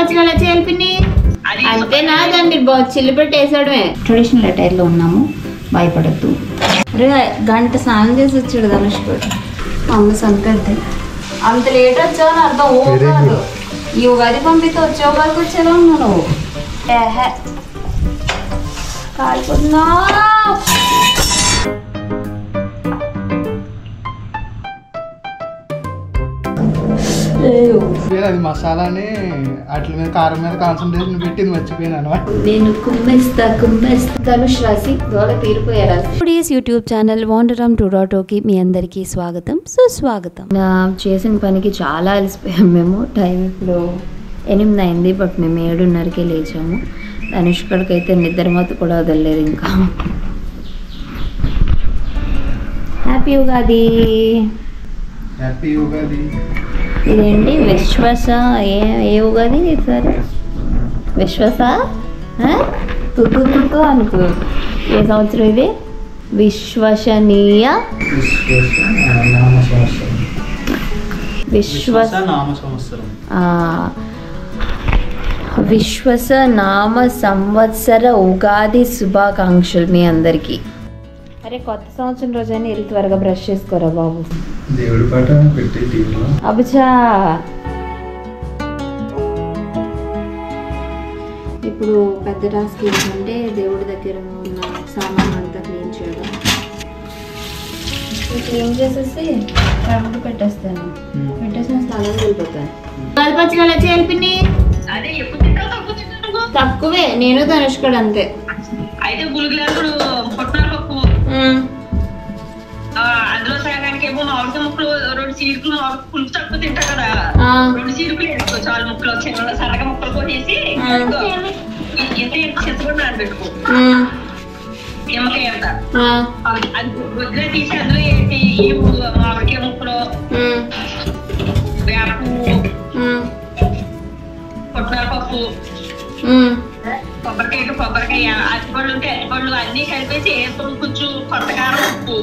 పచ్చిగా చేయాలి పిన్ని అంతేనా దాన్ని చిల్లు పెట్టి వేసాడమే. ట్రెడిషనల్ అటైర్లో ఉన్నాము, భయపడద్దు. అరే గంట స్నానం చేసి వచ్చాడు ధనుష్ కూడా. అమ్మ సంకల్తే అంత లేట్ వచ్చావని అర్థం. ఓ కాదు ఈ ఉగాది పంపితే వచ్చే ఉగాదికి వచ్చేలా ఉన్నావు నువ్వు. కాలిపోతున్నా అది మసాలాని వాటి మీద కారం మీద కాన్సన్ట్రేషన్ పెట్టింది మర్చిపోయాను అనమాట. నేను కుమ్మేస్తా ధనుష్ రాసి గోడ తీరిపోయారు. యూట్యూబ్ ఛానల్ వాండరమ్ 2.0కి మీ అందరికీ స్వాగతం సుస్వాగతం. చేసిన పనికి చాలా అలసిపోయాం మేము. టైం ఇప్పుడు 8 అయింది, బట్ మేము 7:30కే లేచాము. ధనుష్ కడికైతే నిద్రమత్తు కూడా వదలలేదు ఇంకా. హ్యాపీ ఉగాది. హ్యాపీ ఉగాది. ఇదేంటి విశ్వాస ఏ ఉగాది సరే విశ్వాస తుతు అనుకో. ఏ సంవత్సరం ఇది? విశ్వసనీయ విశ్వసనామ సంవత్సర ఉగాది శుభాకాంక్షలు మీ అందరికీ. అరే కొత్త సంవత్సరం రోజైనా వెళ్ళి త్వరగా బ్రష్ చేసుకోరా బాబు. దేవుడి పాట పెట్టి టీవీలో అబ్బా. ఇప్పుడు పెద్ద టాస్క్ ఏంటంటే దేవుడి దగ్గర ఉన్న సామాన్ అంతా క్లీన్ చేయడం. క్లీన్ చేసేసి కడుపు పెట్టేస్తాను. పెట్టేసిన స్నానం వెళ్ళిపోతాను. పచ్చిగా చేయాలి పిన్ని తక్కువే. నేను ధనుష్ కూడా అంతే. అయితే గులిగిలాడు పొట్టాల పప్పు అందులో సగానికి ఏమో మామిడికాయ ముక్కలు 2 చీరుకులు పులుపు తక్కువ తింటా కదా, 2 చీరుకులు వేసుకో చాలు. ముక్కలు చిన్న సన్నగా ముక్కలు కొట్టేసి చింతపండు నానబెట్టుకో. నిమ్మకాయ ఎంత అది గుడ్గా తీసి అందులో ఏంటి మామిడికాయ ముక్కలు, వేపు, పొట్టాల పప్పు, కొబ్బరికాయ అరటిపళ్ళు ఉంటే అరటిపళ్ళు అన్ని కలిపేసి వేసుకొని కొంచెం కొత్తకారం ఉప్పు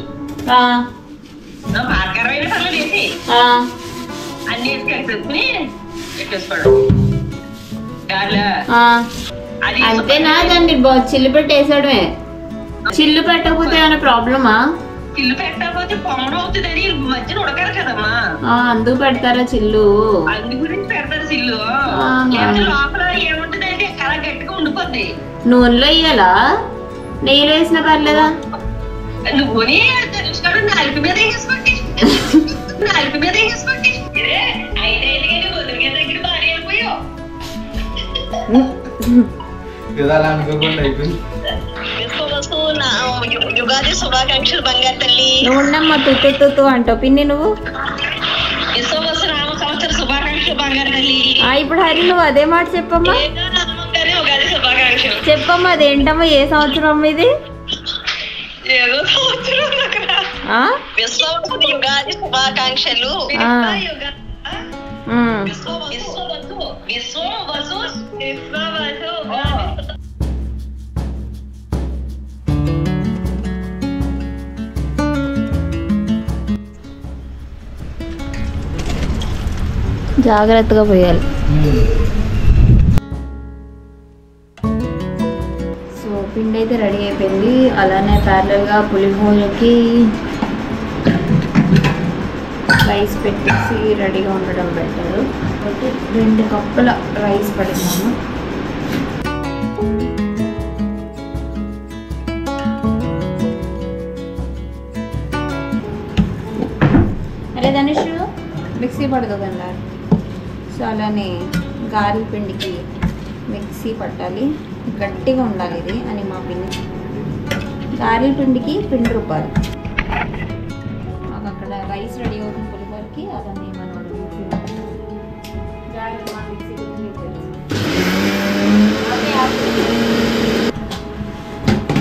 పాతకారం అయినా పర్లేదు వేసి అన్ని వేసి కలిపేసుకుని పెట్టేసుకోవడం. అంతేనా దాన్ని చిల్లు పెట్టి వేసాడమే. చిల్లు పెట్టకపోతే ఏమైనా ప్రాబ్లమా? చిల్లు పెట్టకపోతే పొంగడం అవుతుంది, అది మధ్యన ఉడకాలి కదమ్మా. అందుకు పెడతారా చిల్లు? అందు గురించి పెడతారు చిల్లు. లోపల ఏముంటుంది అంటే అలా గట్టిగా ఉండిపోద్ది. నూనెలో వేయాలా నెయ్యిలో వేసినా పర్లేదా? నువ్వు నాలుగు మీద వేసుకోండి, నాలుగు మీద వేసుకోండి. 5 వదిలిగే దగ్గర బాగా అయిపోయావు. అలా అనుకోకుండా అయిపోయింది. యుగాది శుభాకాంక్షలు బంగారు తల్లి. నువ్వు ఉండమ్మా తుతు అంటావు పిన్ని నువ్వు. విశ్వవసనామ సంవత్సర శుభాకాంక్షలు బంగారు తల్లి. ఇప్పుడు హరి నువ్వు అదే మాట చెప్పమ్మా. ఉగాది శుభాకాంక్షలు చెప్పమ్మా. అదేంటమ్మా ఏ సంవత్సరం ఇది? ఏదో సంవత్సరం యుగాది శుభాకాంక్షలు. జాగ్రత్తగా పోయాలి. సో పిండి అయితే రెడీ అయిపోయింది. అలానే ప్యారలల్గా పులిహోరకి రైస్ పెట్టేసి రెడీగా ఉండడం బెటర్. 2 కప్పుల రైస్ పడినాము. అరే ధనుష్ మిక్సీ పడదు. సో అలానే గారెల పిండికి మిక్సీ పట్టాలి, గట్టిగా ఉండాలి ఇది అని మా పిన్ని. గారెల పిండికి పిండి రూపాయలు. మాకు అక్కడ రైస్ రెడీ అవుతుంది పులిహోరకి. అలానే మనం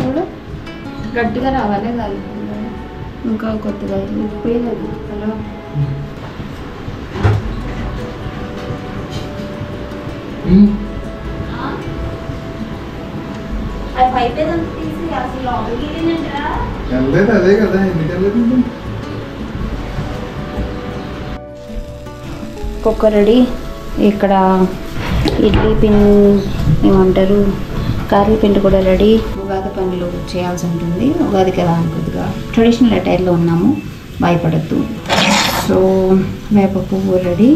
చూడు గట్టిగా రావాలి. ఇంకా కొద్దిగా ఉప్పేది హలో. అదే కదా ఎందుకు కుక్కర్ రెడీ. ఇక్కడ ఇడ్లీ పిండి ఏమంటారు గారెల పిండి కూడా రెడీ. ఉగాది పనులు చేయాల్సి ఉంటుంది. ఉగాది కదా అని కొద్దిగా ట్రెడిషనల్ అటైర్లో ఉన్నాము, భయపడద్దు. సో వేప పువ్వు రెడీ.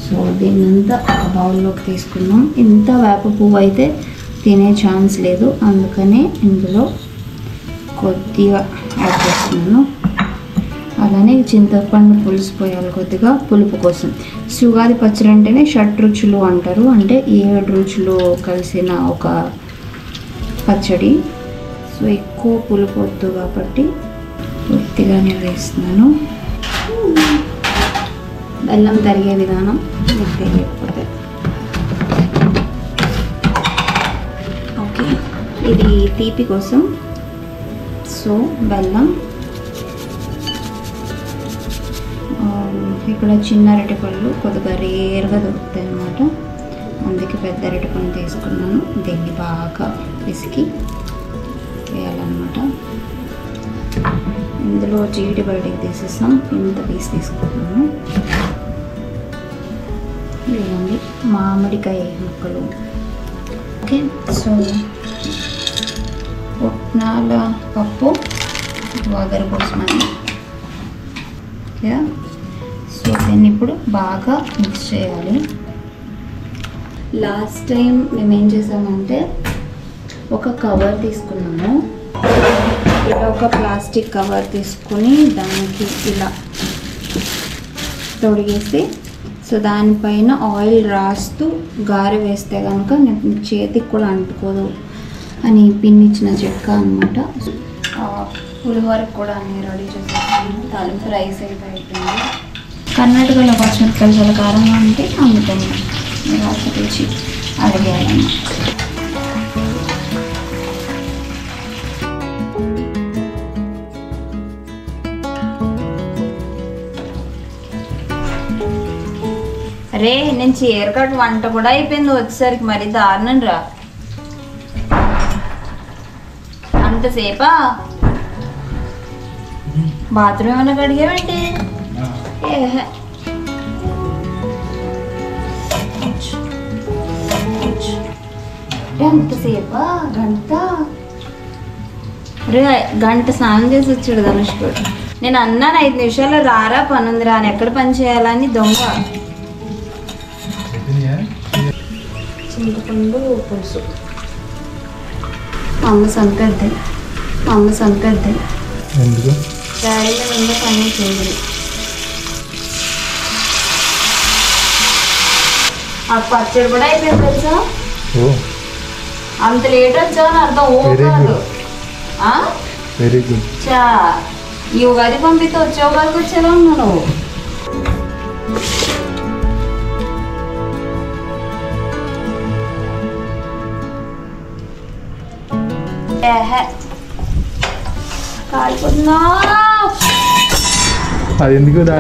సో దీన్నంతా ఒక బౌల్లోకి తీసుకున్నాం. ఇంత వేప పువ్వు అయితే తినే ఛాన్స్ లేదు, అందుకనే ఇందులో కొద్దిగా యాడ్ చేస్తున్నాను. అలానే చింతపండు పులుసు పోయాలి కొద్దిగా పులుపు కోసం. ఉగాది పచ్చడి అంటేనే షడ్రుచులు అంటారు, అంటే 7 రుచులు కలిసిన ఒక పచ్చడి. సో ఎక్కువ పులుపు వద్దు కాబట్టి కొద్దిగానే వేస్తున్నాను. బెల్లం తరిగే విధానం మీకు తెలియకపోతే ఓకే. ఇది తీపి కోసం. సో బెల్లం, ఇక్కడ చిన్న అరటిపళ్ళు కొద్దిగా రేరుగా దొరుకుతాయి అన్నమాట, అందుకే పెద్ద అరటిపళ్ళు తీసుకున్నాను. దీన్ని బాగా పిసికి వేయాలన్నమాట. ఇందులో జీడి బయటికి తీసేస్తాం. ఇంత పీస్ తీసుకుంటున్నాను. వేయండి మామిడికాయ ముక్కలు. ఓకే. సో పుట్నాల పప్పు వగరు కోసమని. సో దీన్ని ఇప్పుడు బాగా మిక్స్ చేయాలి. లాస్ట్ టైం మేము ఏం చేసామంటే ఒక కవర్ తీసుకున్నాము. ఇలా ఒక ప్లాస్టిక్ కవర్ తీసుకుని దానికి ఇలా తొడిగేసి, సో దానిపైన ఆయిల్ రాస్తూ గారె వేస్తే కనుక చేతికి కూడా అంటుకోదు అని పిన్నిచ్చిన చెక్క అనమాట. పులిహోరకు కూడా అన్నీ రెడీ చేసేసాను. తాలింపు రైస్ అయితే అయిపోయింది. కర్ణాటకలో పచ్చిమిరపకాయలు చాలా కారంగా ఉంటే అందుకని రాసి తెచ్చి అడిగేయాలన్నమాట. అరే నేను చీర కట్ వంట కూడా అయిపోయింది వచ్చేసరికి, మరి దారుణం రా. అంతసేపా బాత్రూమ్ ఏమైనా కడిగావేంటి? ఎంతసేపా? గంట? రే గంట స్నానం చేసి వచ్చాడు ధనుష్కుడు. నేను అన్నాను 5 నిమిషాలు రారా పని ఉంది రా అని. ఎక్కడ పని చేయాలని దొంగ. చింతపండు పులుసు అమ్మ సంకద్ది. డాడీ ముందు పని చేయాలి. ఆ పచ్చడి కూడా అయిపోయింది తెలుసా. అంత లేట్ వచ్చావని అర్థం. ఓ కాదు వెరీ గుడ్. చా ఈ ఉగాది పంపితే వచ్చే ఉగాదికి వచ్చేలా ఉన్నావు నువ్వు. కాలిపోతున్నా. అది ఎందుకు ఇక్కడ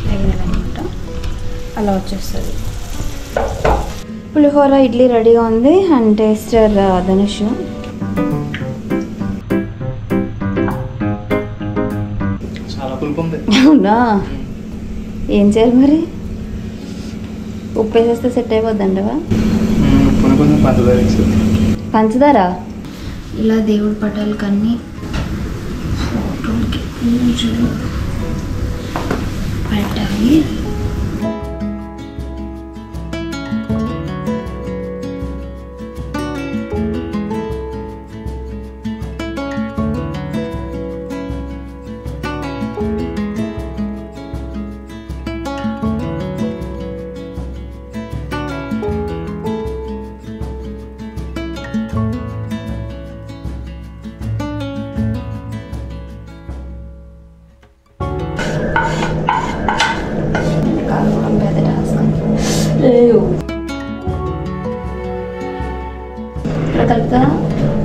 వేయాలన్నమాట. అలా వచ్చేస్తుంది. పులిహోర ఇడ్లీ రెడీగా ఉంది. And taster Dhanush. చాలా పులుపు ఉంది. అవునా? ఏం చేయాలి మరి? ఉప్పు వేసేస్తే సెట్ అయిపోద్దండవా? పంచదార. ఇలా దేవుడి పటాలకి అన్ని ఫోటోలకి పూజలు పెట్టాలి.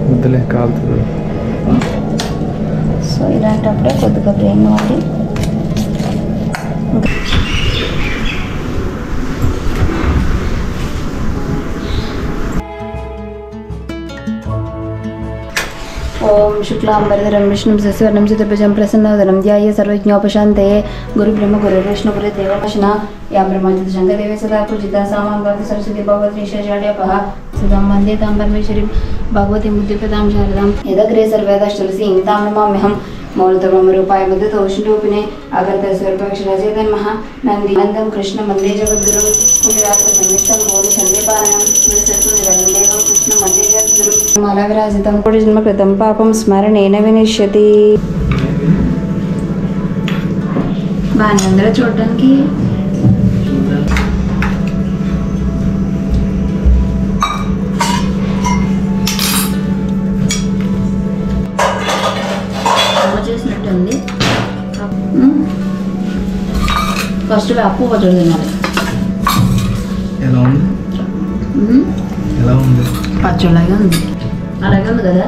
ముద్దలే కాలుతుంది. సో ఇలాంటప్పుడే కొద్దిగా బ్రెయిన్ వాడి ఓం శుక్లాంబరధరం విష్ణుం శశివర్ణం చతుర్భుజం ప్రసన్నవదనం ధ్యాయ సర్వజ్ఞోపశాంతయే గురు బ్రహ్మ గురు విష్ణు గురు దేవవశన యా బ్రహ్మజిత శంకరదేవే సదా పూజిత సామాం భక్తి సరస్వతి భగవతి నిశేషాడ్యపః సదాం వందే తాం పరమేశ్వరీం భగవతి ముద్దిప్రదాం శారదాం యదగ్రే సర్వేదాశ్చలసీం తాం నమామ్యహం మౌలితమరూపాయ ముద్దుతో ఉష్ణరూపిణే అగర్తస్వరూపక్షరచేతన్మః నందం కృష్ణ వందే జగద్గురుం కుటిరాత్ర సంయుక్తం భూరి సందీపాలనం స్మృతస్తు నిరందేవం కృష్ణ వందే జగద్గురుం మాలవిరాజితం కోటి జన్మ కృతం పాపం స్మరణేన వినిష్యతి. బాగానే ఉందిరా చూడడానికి. చేసినట్టుంది. ఫస్ట్ అప్పు పచ్చడి తినాలి. ఎలా ఉంది? ఎలా ఉంది? పచ్చడి అలాగే ఉంది. అలాగే ఉంది కదా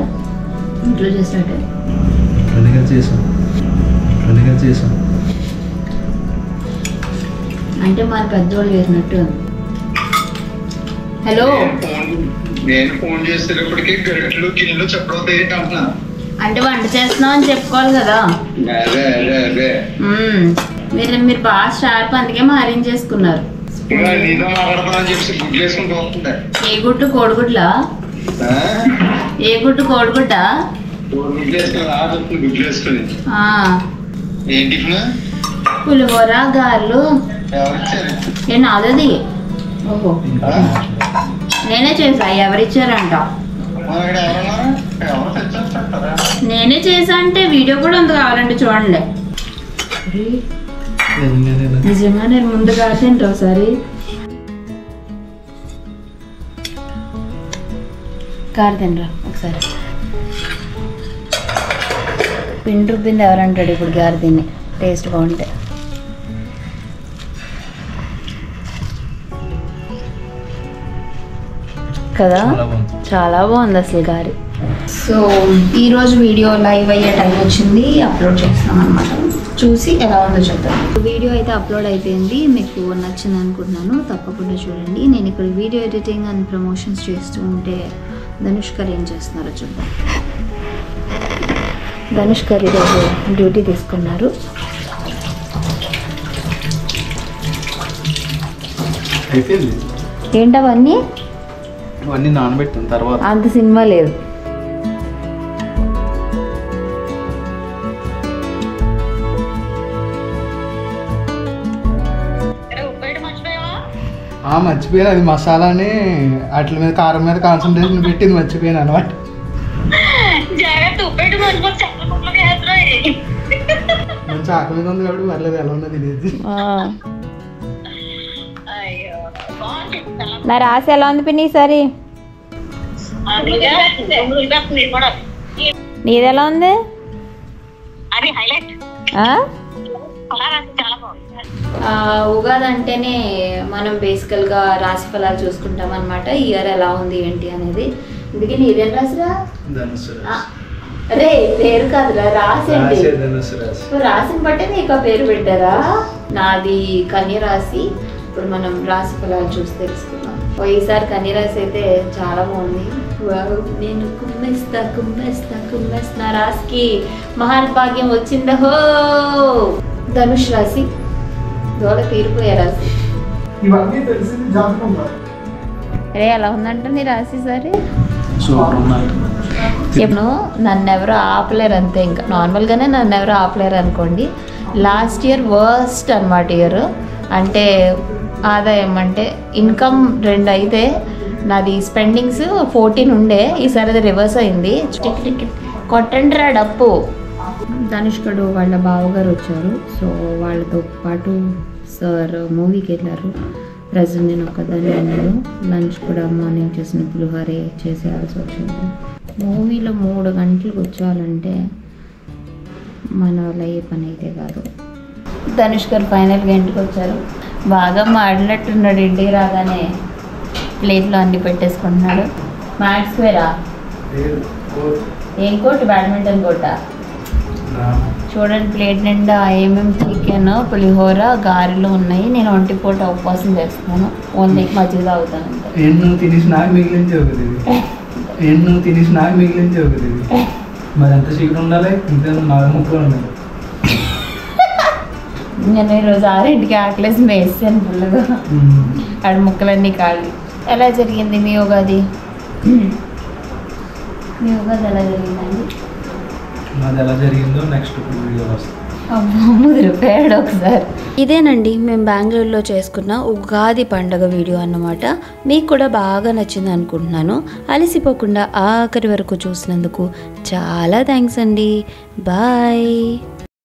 ఇంట్లో చేసినట్టే. చేసాం అంటే మన పెద్దవాళ్ళు చేసినట్టు. హలో, నేను ఫోన్ చేసేటప్పటికి గరిటలు గిన్నెలు చెప్పడం ఏంటంటున్నా. అంటే వంట చేస్తున్నాం అని చెప్పుకోవాలి కదా. మీరు బాగా షార్ప్, అందుకే మారించేసుకున్నారు. నీతో మాట్లాడతానని చెప్పి గుడ్లు వేసుకుని పోతుండే. ఏ గుడ్డు? కోడిగుడ్లా? ఏ గుడ్డు? కోడిగుడ్డా? గుడ్లు వేసుకుని గుడ్లు వేసుకుని ఏం టిఫిన్? పులిహోర, గారెలు. ఎవరిచ్చారు? ఏ నాదది. ఓహో, నేనే చేసా. ఎవరిచ్చారంట? నేనే చేసా అంటే వీడియో కూడా ఉంది, కావాలంటే చూడండి. నిజంగా నేను ముందుగా తింటా ఒకసారి. కారు తినరా ఒకసారి. పిండి రుబ్బింది ఎవరంటాడు ఇప్పుడు గారు తిని టేస్ట్ బాగుంటే. కదా, చాలా బాగుంది అసలు గారి. సో ఈరోజు వీడియో లైవ్ అయ్యే టైం వచ్చింది, అప్లోడ్ చేస్తున్నాం అనమాట. చూసి ఎలా ఉందో చెప్తాను. వీడియో అయితే అప్లోడ్ అయిపోయింది, మీకు నచ్చింది అనుకుంటున్నాను. తప్పకుండా చూడండి. నేను ఇక్కడ వీడియో ఎడిటింగ్ అండ్ ప్రమోషన్స్ చేస్తూ ఉంటే ధనుష్ గారు ఏం చేస్తున్నారో చూద్దాం. ధనుష్ గారు ఈరోజు డ్యూటీ తీసుకున్నారు. ఏంటవన్నీ? అవన్నీ నానబెట్టిన తర్వాత అంత సినిమా లేదు. మర్చిపోయాను. అది మసాలాని వాటి మీద కారం మీద కాన్సన్ట్రేషన్ పెట్టింది, మర్చిపోయాను అనమాట. మంచి ఆకలి మీద ఉంది కాబట్టి పర్లేదు, ఎలా ఉన్నది తినేది. నా రాసి ఎలా ఉంది పిన్ని ఈసారి? నీది ఎలా ఉంది? ఉగాది అంటేనే మనం బేసికల్గా రాశి ఫలాలు చూసుకుంటాం అనమాట. ఇయర్ ఎలా ఉంది ఏంటి అనేది. అందుకే నీదేం రాసిరా? అరే పేరు కాదురా, రాసి ఏంటి? రాసిని బట్టే నీకు ఆ పేరు పెట్టారా? నాది కన్య రాశి. ఇప్పుడు మనం రాశి ఫలాలు చూసి తెలుసుకున్నాం. ఈసారి కన్య రాశి అయితే చాలా బాగుంది. నేను కుమ్మేస్తా రాశికి మహాభాగ్యం వచ్చిందహో. ధనుష్ రాశి దోళ తీరిపోయే రాశి. అరే ఎలా ఉందంట నీ రాశి? సరే ఇప్పుడు నన్ను ఎవరు ఆపలేరు అంతే. ఇంకా నార్మల్గానే నన్ను ఎవరు ఆపలేరు అనుకోండి. లాస్ట్ ఇయర్ వర్స్ట్ అనమాట ఇయర్. అంటే ఆదాయం అంటే ఇన్కమ్ 2 అయితే నాది స్పెండింగ్స్ 14 ఉండే. ఈసారి అది రివర్స్ అయింది. కొట్టండి రా డప్పు. ధనుష్కడు వాళ్ళ బావగారు వచ్చారు. సో వాళ్ళతో పాటు సార్ మూవీకి వెళ్ళారు. ప్రజెంట్ నేను ఒక్కదాన్ని ఉన్నాను. లంచ్ కూడా మార్నింగ్ చేసిన పులిహోరే చేసేయాల్సి వచ్చింది. మూవీలో 3 గంటలు కూర్చోవాలంటే మన వల్ల ఏ పని అయితే కాదు. ధనుష్ గారు ఫైనల్గా ఇంటికి వచ్చారు. బాగా మాడినట్టున్నాడు. ఇంటికి రాగానే ప్లేట్లో అన్ని పెట్టేసుకుంటున్నాడు. మ్యాట్ స్క్వేరా? ఏం కోట్? బ్యాడ్మింటన్ కోట. చూడండి ప్లేట్ నిండా ఏమేమి చికెన్, పులిహోర, గారెలు ఉన్నాయి. నేను 1 పూట ఉపవాసం చేస్తున్నాను. ఓన్లీ మజ్జిగ తాగుతాను. ఎన్ను తినేసి నాకు మిగిలించే ఒకటి. మరి ఎంత శీఘ్రం ఉండాలి ఇంకా 4 ముక్కలు ఉండాలి. నేను ఈరోజు 6ంటికి ఆకలేసి వేసాను ఫుల్గా. ఆడ ముక్కలన్నీ కాళ్ళు. ఎలా జరిగింది మీ ఉగాది? మీ ఉగాది ఎలా జరిగిందండి? అది ఎలా జరిగిందో నెక్స్ట్ వీడియోలో వస్తుంది. ముదిరిపోయాడు ఒకసారి. ఇదేనండి మేము బెంగళూరులో చేసుకున్న ఉగాది పండుగ వీడియో అన్నమాట. మీకు కూడా బాగా నచ్చింది అనుకుంటున్నాను. అలసిపోకుండా ఆఖరి వరకు చూసినందుకు చాలా థ్యాంక్స్ అండి. బాయ్.